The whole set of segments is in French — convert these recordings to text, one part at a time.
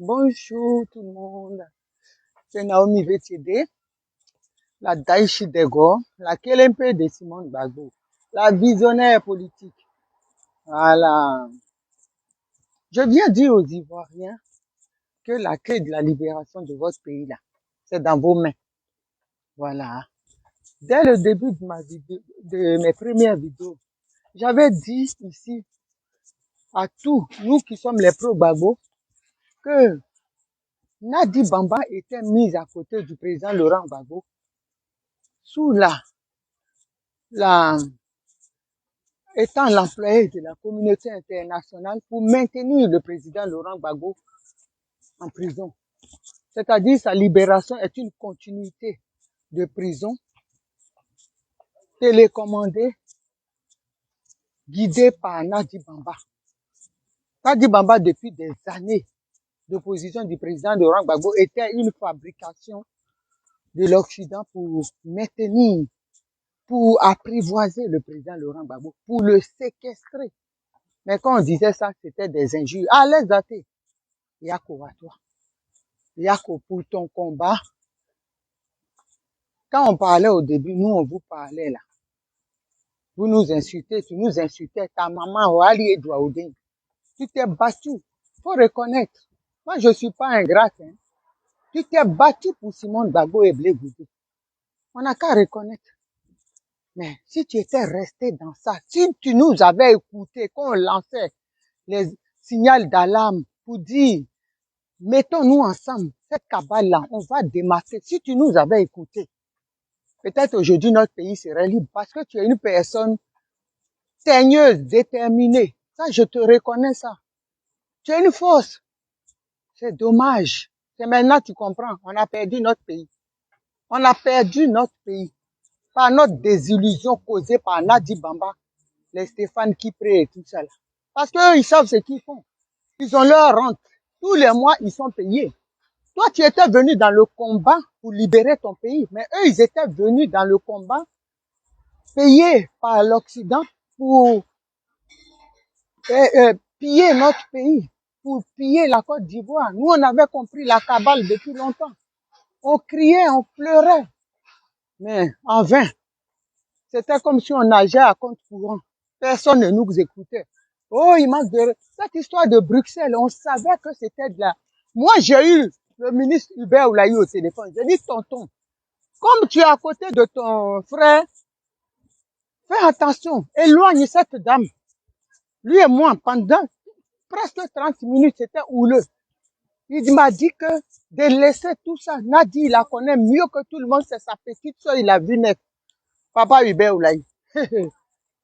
Bonjour tout le monde, c'est Naomi Vétiédé, la Daïchi Dego, la Kélémpé de Simone Gbagbo, la visionnaire politique. Voilà. Je viens dire aux Ivoiriens que la clé de la libération de votre pays là, c'est dans vos mains. Voilà. Dès le début de mes premières vidéos, j'avais dit ici à tous nous qui sommes les pro-Gbagbo que Nadi Bamba était mise à côté du président Laurent Gbagbo sous étant l'employé de la communauté internationale pour maintenir le président Laurent Gbagbo en prison. C'est-à-dire sa libération est une continuité de prison télécommandée, guidée par Nadi Bamba. Nadi Bamba, depuis des années d'opposition du président Laurent Gbagbo, était une fabrication de l'Occident pour maintenir, pour apprivoiser le président Laurent Gbagbo, pour le séquestrer. Mais quand on disait ça, c'était des injures. Ah, les athées, Yako à toi. Yako pour ton combat. Quand on parlait au début, nous, on vous parlait là. Vous nous insultez, tu nous insultais. Ta maman, Wali et Douaoudin. Tu t'es battu. Faut reconnaître. Moi, je suis pas ingrate. Hein. Tu t'es battu pour Simone Gbagbo et Blé Goudé. On n'a qu'à reconnaître. Mais si tu étais resté dans ça, si tu nous avais écouté, quand on lançait les signaux d'alarme pour dire, mettons-nous ensemble, cette cabale-là, on va démasquer. Si tu nous avais écouté, peut-être aujourd'hui notre pays serait libre parce que tu es une personne teigneuse, déterminée. Ça, je te reconnais ça. Tu es une force. C'est dommage. C'est maintenant tu comprends. On a perdu notre pays. On a perdu notre pays par notre désillusion causée par Nadi Bamba, les Stéphane Kipré et tout ça là. Parce qu'eux, ils savent ce qu'ils font. Ils ont leur rente. Tous les mois, ils sont payés. Toi, tu étais venu dans le combat pour libérer ton pays. Mais eux, ils étaient venus dans le combat payés par l'Occident pour piller notre pays, pour piller la Côte d'Ivoire. Nous, on avait compris la cabale depuis longtemps. On criait, on pleurait. Mais en vain. C'était comme si on nageait à compte courant. Personne ne nous écoutait. Oh, il manque de... Cette histoire de Bruxelles, on savait que c'était de la... Moi, j'ai eu le ministre Hubert Oulaï au téléphone. J'ai dit, tonton, comme tu es à côté de ton frère, fais attention, éloigne cette dame. Lui et moi, pendant presque 30 minutes, c'était houleux. Il m'a dit que de laisser tout ça, Nadi, il la connaît mieux que tout le monde, c'est sa petite soeur, il l'a vu naître. Papa Hubert Oulaï.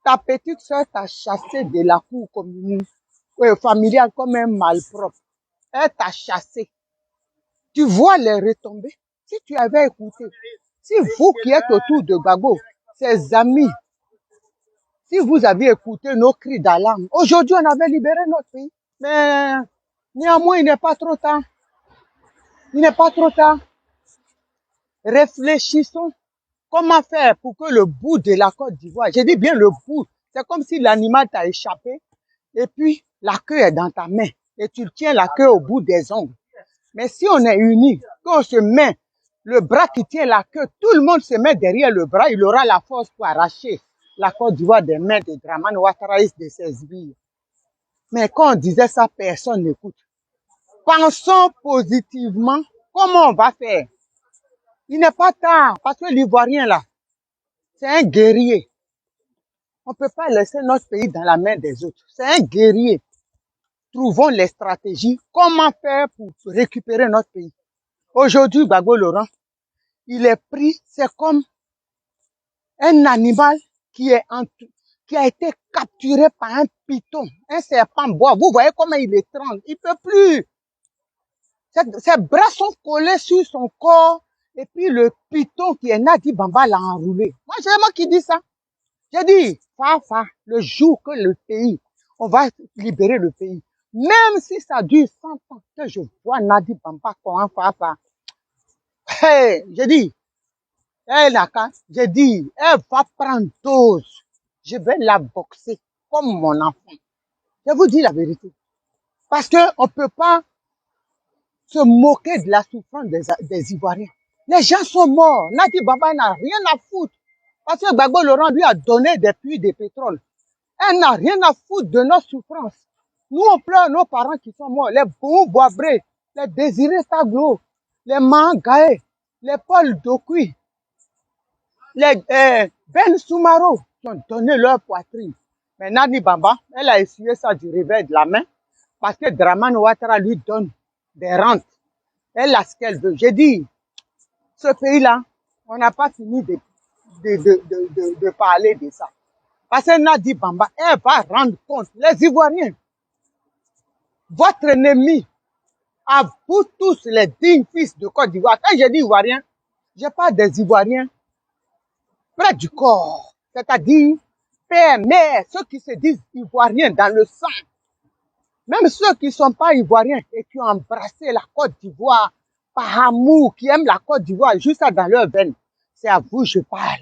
Ta petite soeur t'a chassé de la cour commune, familiale comme un malpropre. Elle t'a chassé. Tu vois les retombées. Si tu avais écouté, si vous qui êtes autour de Gbagbo, ses amis, si vous aviez écouté nos cris d'alarme, aujourd'hui on avait libéré notre pays. Mais néanmoins, il n'est pas trop tard. Il n'est pas trop tard. Réfléchissons. Comment faire pour que le bout de la Côte d'Ivoire, je dis bien le bout, c'est comme si l'animal t'a échappé et puis la queue est dans ta main et tu tiens la queue au bout des ongles. Mais si on est unis, qu'on se met, le bras qui tient la queue, tout le monde se met derrière le bras, il aura la force pour arracher la Côte d'Ivoire des mains de Dramane Ouattara et de ses sbires. Mais quand on disait ça, personne n'écoute. Pensons positivement, comment on va faire? Il n'est pas tard, parce que l'Ivoirien là, c'est un guerrier. On ne peut pas laisser notre pays dans la main des autres. C'est un guerrier. Trouvons les stratégies. Comment faire pour récupérer notre pays? Aujourd'hui, Gbagbo Laurent, il est pris, c'est comme un animal qui a été capturé par un python, un serpent bois. Vous voyez comment il est étrange. Il peut plus. Ses bras sont collés sur son corps. Et puis le python qui est Nadi Bamba l'a enroulé. Moi, c'est moi qui dis ça. J'ai dit, le jour que le pays, on va libérer le pays, même si ça dure 100 ans, que je vois Nadi Bamba comme Fafa. Hey, j'ai dit, j'ai dit, elle va prendre dose. Je vais la boxer comme mon enfant. Je vous dis la vérité. Parce que on peut pas se moquer de la souffrance des Ivoiriens. Les gens sont morts. Nadi Baba n'a rien à foutre. Parce que Gbagbo Laurent lui a donné des puits de pétrole. Elle n'a rien à foutre de nos souffrances. Nous, on pleure nos parents qui sont morts. Les Bou Boabré, les Désiré Taglo, les Mangaé, les Paul Dokui, les Ben Soumaro qui ont donné leur poitrine. Mais Nadi Baba, elle a essuyé ça du revers de la main parce que Dramane Ouattara lui donne des rentes. Elle a ce qu'elle veut. J'ai dit, ce pays-là, on n'a pas fini de parler de ça. Parce que Nadi Bamba, elle va rendre compte. Les Ivoiriens, votre ennemi, à vous tous les dignes fils de Côte d'Ivoire. Quand je dis Ivoiriens, je parle des Ivoiriens près du corps. C'est-à-dire, père, mère, ceux qui se disent Ivoiriens dans le sang. Même ceux qui ne sont pas Ivoiriens et qui ont embrassé la Côte d'Ivoire par amour, qui aiment la Côte d'Ivoire juste dans leur veine. C'est à vous que je parle.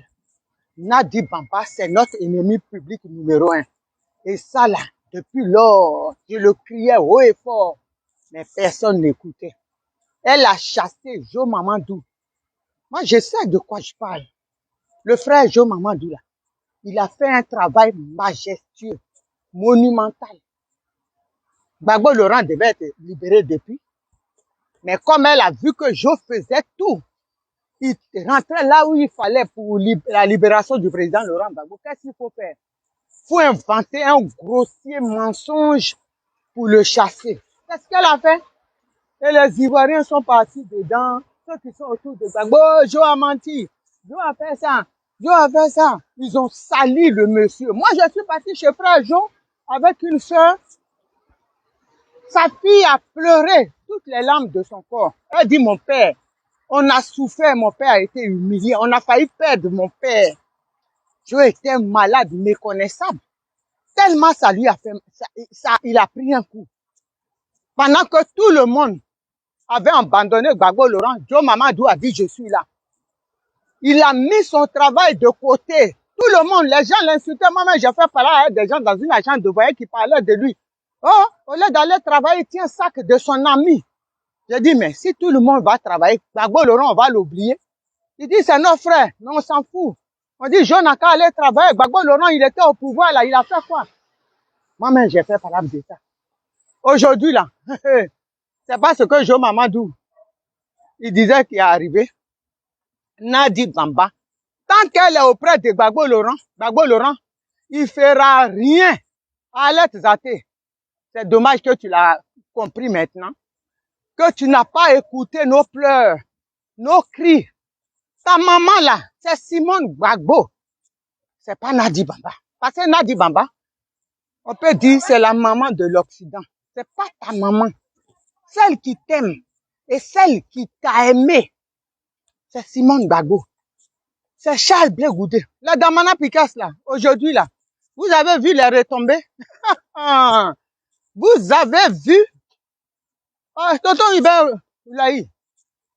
Nadi Bamba, c'est notre ennemi public numéro 1. Et ça là, depuis lors, je le criais haut et fort, mais personne n'écoutait. Elle a chassé Jo Mamadou. Moi, je sais de quoi je parle. Le frère Jo Mamadou là, il a fait un travail majestueux, monumental. Gbagbo Laurent devait être libéré depuis. Mais comme elle a vu que Jo faisait tout, il rentrait là où il fallait pour la libération du président Laurent Gbagbo. Qu'est-ce qu'il faut faire? Il faut inventer un grossier mensonge pour le chasser. Qu'est-ce qu'elle a fait? Et les Ivoiriens sont partis dedans. Ceux qui sont autour de Gbagbo, Jo a menti. Jo a fait ça. Jo a fait ça. Ils ont sali le monsieur. Moi, je suis parti chez frère Jo avec une soeur. Sa fille a pleuré toutes les larmes de son corps. Elle dit, mon père, on a souffert, mon père a été humilié. On a failli perdre mon père. Jo était malade, méconnaissable. Tellement ça lui a fait, il a pris un coup. Pendant que tout le monde avait abandonné Gbagbo Laurent, Jo Mamadou a dit, je suis là. Il a mis son travail de côté. Tout le monde, les gens l'insultaient. Moi-même, j'ai fait parler à des gens dans une agence de voyage qui parlaient de lui. Oh, au lieu d'aller travailler, il tient un sac de son ami. J'ai dit, mais si tout le monde va travailler, Gbagbo Laurent, on va l'oublier. Il dit, c'est nos frères, mais on s'en fout. On dit, Jo n'a qu'à aller travailler. Gbagbo Laurent, il était au pouvoir, là, il a fait quoi? Moi-même, j'ai fait parler de ça. Aujourd'hui, là, c'est pas ce que Jo Mamadou, il disait qui est arrivé. Nadi Bamba. Tant qu'elle est auprès de Gbagbo Laurent, il fera rien à Zate. C'est dommage que tu l'as compris maintenant. Que tu n'as pas écouté nos pleurs, nos cris. Ta maman là, c'est Simone Gbagbo. C'est pas Nadi Bamba. Parce que Nadi Bamba, on peut dire c'est la maman de l'Occident. C'est pas ta maman. Celle qui t'aime et celle qui t'a aimé, c'est Simone Gbagbo. C'est Charles Blé Goudé. La Damana Picasso là, aujourd'hui là, vous avez vu les retombées? Vous avez vu? Ah, tonton Hubert, Laï,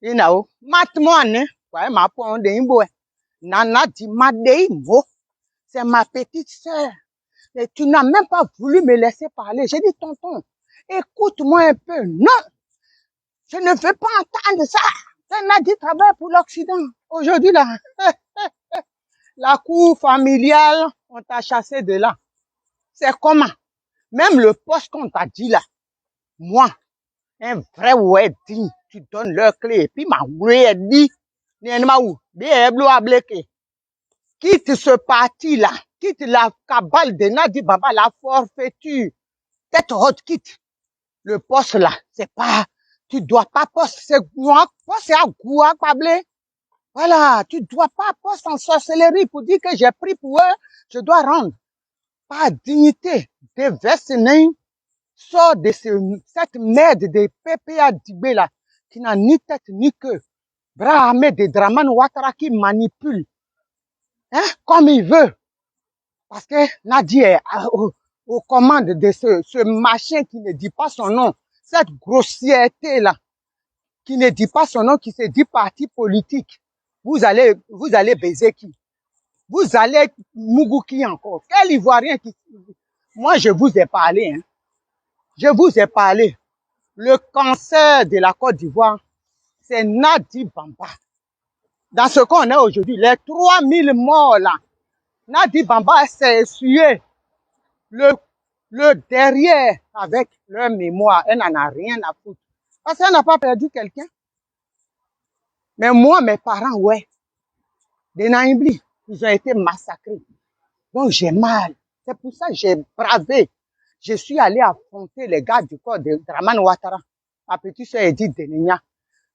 Inao, Matmoine, ouais, ma pointe d'imbo, Nana dit Madeimo, c'est ma petite sœur. Et tu n'as même pas voulu me laisser parler. J'ai dit, tonton, écoute-moi un peu. Non, je ne veux pas entendre ça. C'est Nadi travaille pour l'Occident. Aujourd'hui là, la cour familiale, on t'a chassé de là. C'est comment? Même le poste qu'on t'a dit là, moi, un vrai wedding, tu donnes leur clé, et puis ma wedding, quitte ce parti là, quitte la cabale de Nadi Baba, la forfaiture, tête haute, quitte. Le poste là, c'est pas, tu dois pas poste, c'est moi, poste c'est à goût, pablé. Voilà, tu dois pas poste en sorcellerie pour dire que j'ai pris pour eux, je dois rendre. Pas dignité, des vestes sort de cette merde de PPA Dibé là, qui n'a ni tête ni queue. Brahame de Dramane Ouattara qui manipule, hein, comme il veut. Parce que Nadi est aux commandes de ce machin qui ne dit pas son nom, cette grossièreté là, qui ne dit pas son nom, qui se dit parti politique. Vous allez baiser qui? Vous allez Mougou qui encore? Quel Ivoirien qui... Moi, je vous ai parlé, hein. Je vous ai parlé. Le cancer de la Côte d'Ivoire, c'est Nadi Bamba. Dans ce qu'on est aujourd'hui, les 3000 morts là, Nadi Bamba s'est essuyé le derrière avec leur mémoire. Elle n'en a rien à foutre. Parce qu'elle n'a pas perdu quelqu'un. Mais moi, mes parents, ouais, des Naïbli, ils ont été massacrés. Donc j'ai mal. C'est pour ça que j'ai bravé. Je suis allé affronter les gars du corps de Dramane Ouattara. Ma petite soeur Edith Denenia,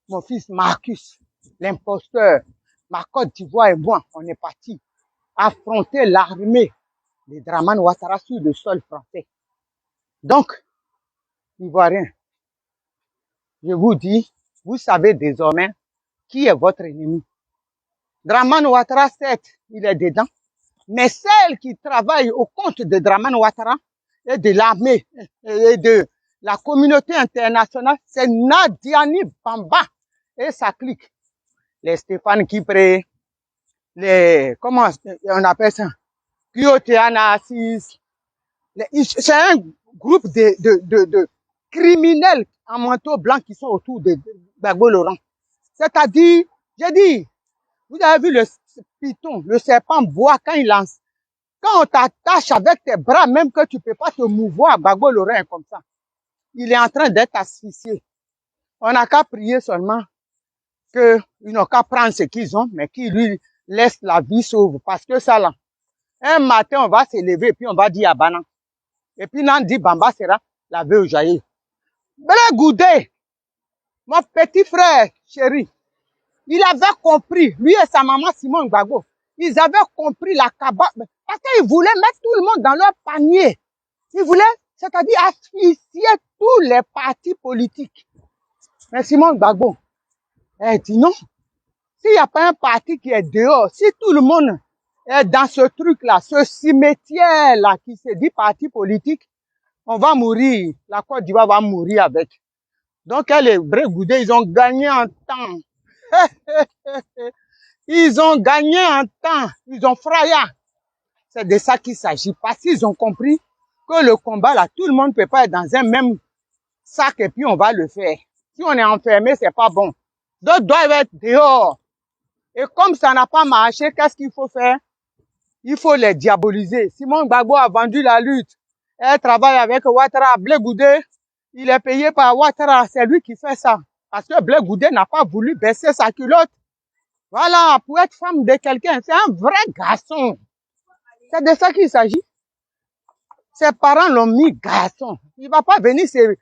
mon fils Marcus, l'imposteur, ma Côte d'Ivoire et moi, on est partis affronter l'armée de Dramane Ouattara sur le sol français. Donc, Ivoiriens, je vous dis, vous savez désormais qui est votre ennemi. Dramane Ouattara, certes, il est dedans, mais celle qui travaille au compte de Dramane Ouattara et de l'armée et de la communauté internationale, c'est Nadiani Bamba et sa clique. Les Stéphane Kipré, les, comment on appelle ça, Kyoteana Assis, c'est un groupe de criminels en manteau blanc qui sont autour de Gbagbo Laurent. C'est-à-dire, j'ai dit, vous avez vu le python, le serpent bois quand il lance. Quand on t'attache avec tes bras, même que tu peux pas te mouvoir, Gbagbo Laurent comme ça. Il est en train d'être asphyxié. On n'a qu'à prier seulement qu'ils n'ont qu'à prendre ce qu'ils ont, mais qu'ils lui laissent la vie sauve. Parce que ça là, un matin, on va se lever et puis on va dire à Banan. Et puis Nandi Bamba sera lavé au jaillit. Blé Goudé, mon petit frère chéri, il avait compris, lui et sa maman Simone Gbagbo, ils avaient compris la cabane, parce qu'ils voulaient mettre tout le monde dans leur panier. Ils voulaient, c'est-à-dire asphyxier tous les partis politiques. Mais Simone Gbagbo, elle dit non. S'il n'y a pas un parti qui est dehors, si tout le monde est dans ce truc-là, ce cimetière-là qui se dit parti politique, on va mourir. La Côte d'Ivoire va mourir avec. Donc, les vrais Goudés, ils ont gagné en temps. Ils ont gagné en temps. Ils ont frayé. C'est de ça qu'il s'agit. Parce qu'ils ont compris que le combat, là, tout le monde ne peut pas être dans un même sac et puis on va le faire. Si on est enfermé, c'est pas bon. D'autres doivent être dehors. Et comme ça n'a pas marché, qu'est-ce qu'il faut faire? Il faut les diaboliser. Simone Gbagbo a vendu la lutte. Elle travaille avec Ouattara. Blé Goudé, il est payé par Ouattara. C'est lui qui fait ça. Parce que Blé Goudé n'a pas voulu baisser sa culotte. Voilà, pour être femme de quelqu'un, c'est un vrai garçon. C'est de ça qu'il s'agit. Ses parents l'ont mis garçon. Il va pas venir se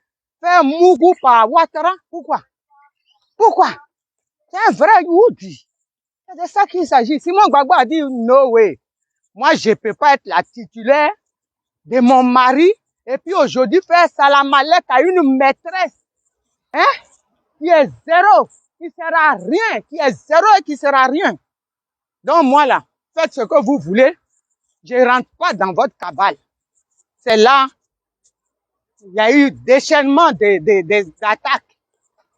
faire mougou par Ouattara. Pourquoi? Pourquoi? C'est un vrai Woody. C'est de ça qu'il s'agit. Simon Gbagbo a dit no way. Moi, je peux pas être la titulaire de mon mari et puis aujourd'hui faire salamalek à une maîtresse, hein, qui est zéro, qui sera rien, qui est zéro et qui sera rien. Donc moi là, faites ce que vous voulez. Je rentre pas dans votre cabale. C'est là, il y a eu déchaînement des attaques.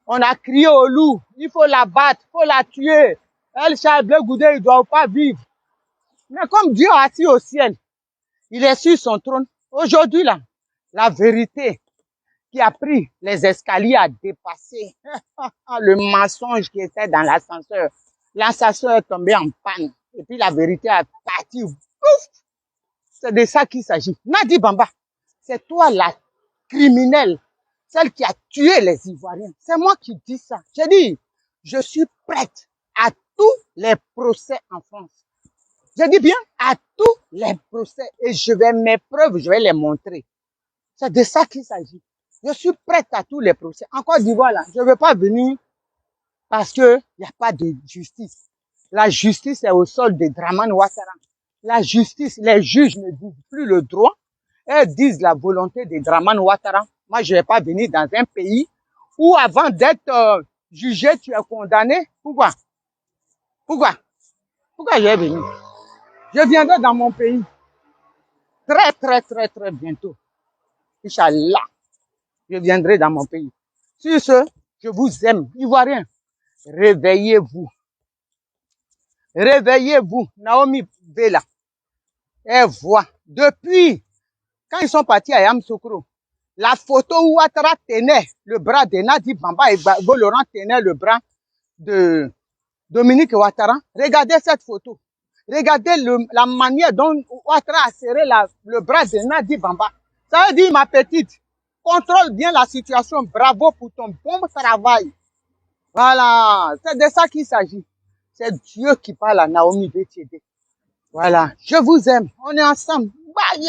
On a crié au loup, il faut la battre, il faut la tuer. Elle, Charles Blé Goudé, il ne doit pas vivre. Mais comme Dieu est assis au ciel, il est sur son trône. Aujourd'hui, là, la vérité qui a pris les escaliers a dépassé le mensonge qui était dans l'ascenseur. L'ascenseur est tombé en panne. Et puis la vérité a parti. C'est de ça qu'il s'agit. Nadi Bamba, c'est toi la criminelle, celle qui a tué les Ivoiriens. C'est moi qui dis ça. J'ai dit, je suis prête à tous les procès en France. Je dis bien à tous les procès et je vais mes preuves, je vais les montrer. C'est de ça qu'il s'agit. Je suis prête à tous les procès. En Côte d'Ivoire, là, je ne veux pas venir parce que il n'y a pas de justice. La justice est au sol de Dramane Ouattara. La justice, les juges ne disent plus le droit. Elles disent la volonté de Dramane Ouattara. Moi, je ne vais pas venir dans un pays où avant d'être jugé, tu es condamné. Pourquoi? Pourquoi? Pourquoi je vais venir? Je viendrai dans mon pays très bientôt. Inch'Allah, je viendrai dans mon pays. Sur ce, je vous aime. Ivoiriens, réveillez-vous. Réveillez-vous. Naomi Bella, elle voit. Depuis, quand ils sont partis à Yamoussoukro, La photo où Ouattara tenait le bras de Nadi Bamba et Gbagbo Laurent tenait le bras de Dominique Ouattara. Regardez cette photo. Regardez la manière dont Ouattara a serré le bras de Nadi Bamba. Ça veut dire, ma petite, contrôle bien la situation. Bravo pour ton bon travail. Voilà, c'est de ça qu'il s'agit. C'est Dieu qui parle à Naomi Bétiédé. Voilà, je vous aime. On est ensemble. Bye,